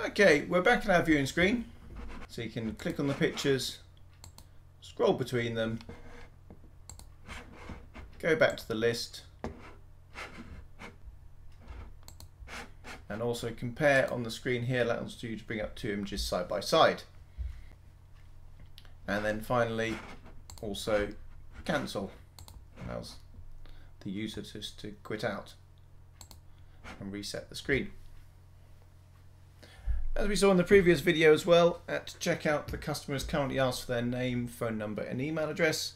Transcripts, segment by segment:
Okay, we're back at our viewing screen, so you can click on the pictures, scroll between them, go back to the list, and also compare on the screen here. Allows you to bring up two images side by side. And then finally also cancel, allows the user just to quit out and reset the screen. As we saw in the previous video as well, at checkout the customer is currently asked for their name, phone number and email address.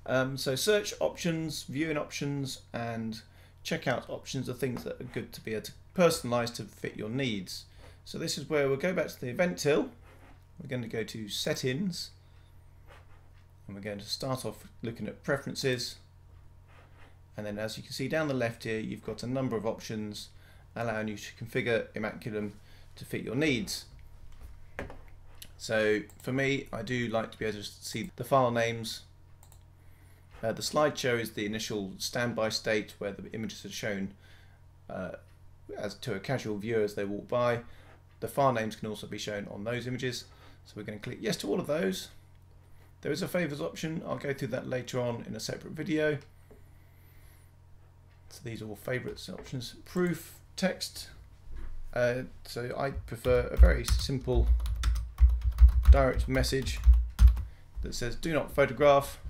So search options, viewing options and checkout options are things that are good to be able to personalize to fit your needs. So this is where we'll go back to the event till. We're going to go to settings and we're going to start off looking at preferences, and then as you can see down the left here you've got a number of options allowing you to configure Imaculum to fit your needs. So for me, I do like to be able to see the file names. The slideshow is the initial standby state where the images are shown as to a casual viewer as they walk by. The file names can also be shown on those images. So we're going to click yes to all of those. There is a favorites option. I'll go through that later on in a separate video. So these are all favorites options. Proof, text. So I prefer a very simple direct message that says do not photograph,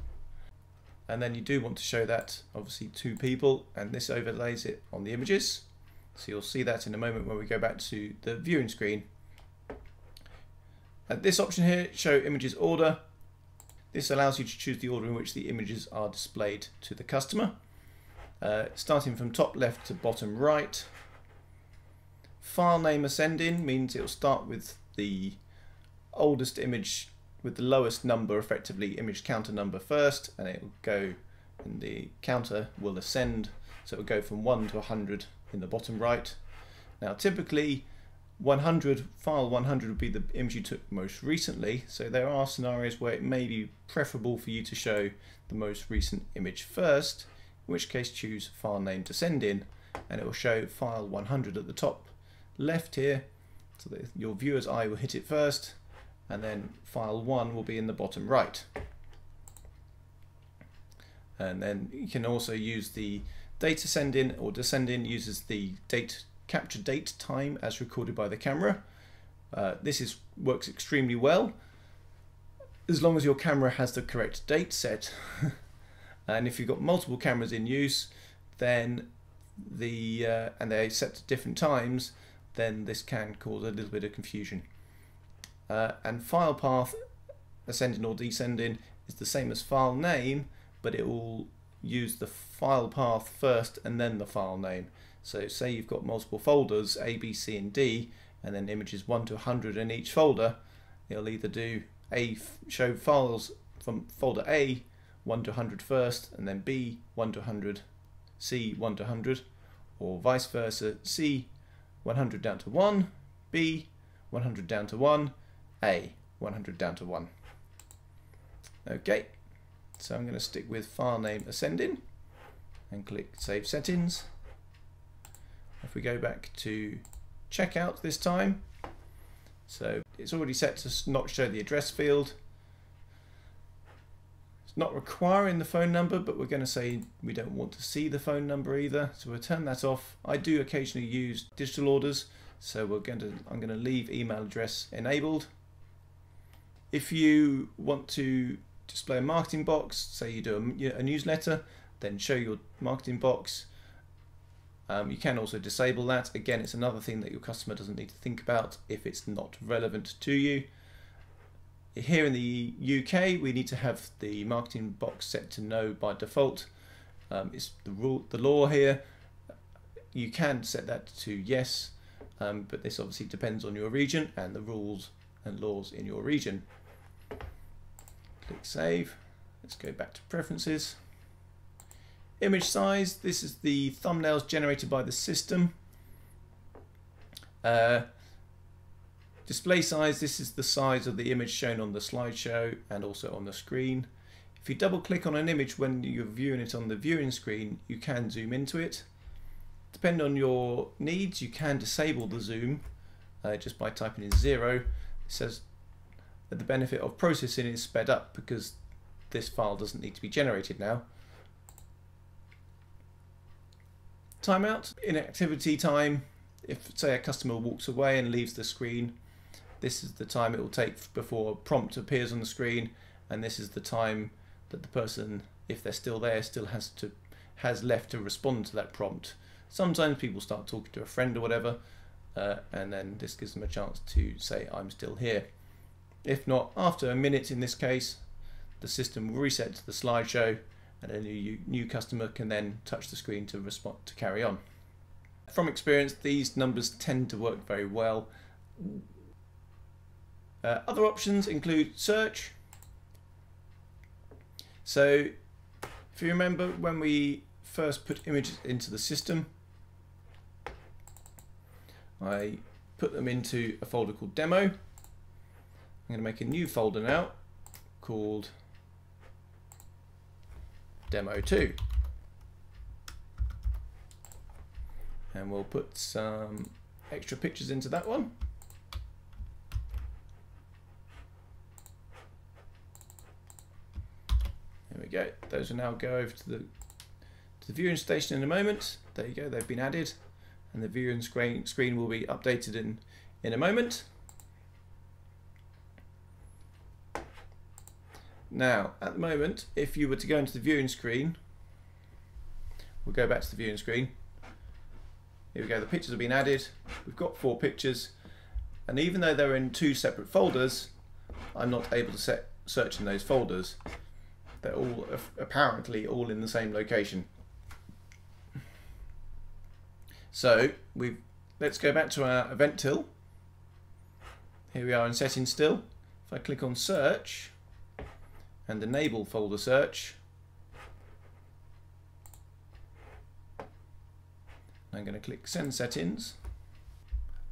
and then you do want to show that obviously to people, and this overlays it on the images. So you'll see that in a moment when we go back to the viewing screen. This option here, show images order. This allows you to choose the order in which the images are displayed to the customer. Starting from top left to bottom right. File name ascending means it will start with the oldest image with the lowest number, effectively image counter number first, and it will go, and the counter will ascend, so it will go from 1 to 100 in the bottom right. Now typically 100, file 100 would be the image you took most recently, so there are scenarios where it may be preferable for you to show the most recent image first, in which case choose file name to send in, and it will show file 100 at the top left here, so that your viewer's eye will hit it first, and then file 1 will be in the bottom right. And then you can also use the data send in or descend in, uses the capture date time as recorded by the camera. This works extremely well as long as your camera has the correct date set. And if you've got multiple cameras in use, then and they're set to different times, then this can cause a little bit of confusion. And file path ascending or descending is the same as file name, but it will use the file path first and then the file name. So say you've got multiple folders A, B, C and D, and then images 1 to 100 in each folder, it'll either do show files from folder A 1 to 100 first, and then B 1 to 100, C 1 to 100, or vice versa, C 100 down to 1, B 100 down to 1, A 100 down to 1. Okay, so I'm going to stick with file name ascending and click Save Settings. If we go back to checkout this time, so it's already set to not show the address field. It's not requiring the phone number, but we're going to say we don't want to see the phone number either, so we'll turn that off. I do occasionally use digital orders, so I'm going to leave email address enabled. If you want to display a marketing box, say you do a newsletter, then show your marketing box. You can also disable that. Again, it's another thing that your customer doesn't need to think about if it's not relevant to you. Here in the UK, we need to have the marketing box set to no by default. It's the law here. You can set that to yes, but this obviously depends on your region and the rules and laws in your region. Click Save. Let's go back to Preferences. Image size, this is the thumbnails generated by the system. Display size, this is the size of the image shown on the slideshow and also on the screen. If you double click on an image when you're viewing it on the viewing screen, you can zoom into it. Depending on your needs, you can disable the zoom just by typing in 0. It says that the benefit of processing is sped up because this file doesn't need to be generated now. Timeout, inactivity time. If, say, a customer walks away and leaves the screen, this is the time it will take before a prompt appears on the screen, and this is the time that the person, if they're still there, still has left to respond to that prompt. Sometimes people start talking to a friend or whatever, and then this gives them a chance to say, I'm still here. If not, after a minute in this case, the system will reset to the slideshow, and a new customer can then touch the screen to respond, to carry on. From experience, these numbers tend to work very well. Other options include search. So if you remember when we first put images into the system, I put them into a folder called demo. I'm going to make a new folder now called demo 2. And we'll put some extra pictures into that one. There we go. Those will now go over to the viewing station in a moment. There you go, they've been added, and the viewing screen will be updated in a moment. Now, at the moment, if you were to go into the viewing screen, we'll go back to the viewing screen. Here we go, the pictures have been added. We've got 4 pictures, and even though they're in 2 separate folders, I'm not able to search in those folders. They're all apparently all in the same location. So let's go back to our event till. Here we are in settings still. If I click on search and enable folder search, I'm going to click send settings.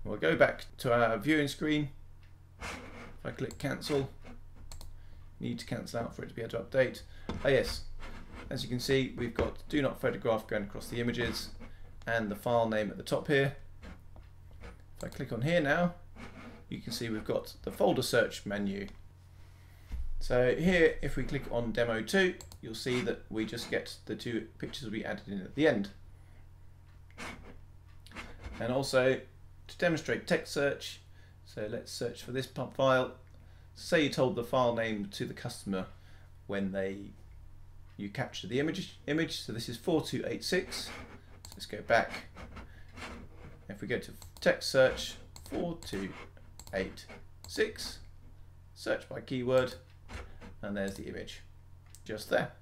We'll go back to our viewing screen. If I click cancel, need to cancel out for it to be able to update. Oh yes, as you can see, we've got do not photograph going across the images and the file name at the top here. If I click on here now, you can see we've got the folder search menu. So here, if we click on demo 2, you'll see that we just get the 2 pictures we added in at the end. And also to demonstrate text search, so let's search for this file. Say you told the file name to the customer when you capture the image. So this is 4286. So let's go back. If we go to text search 4286, search by keyword, and there's the image just there.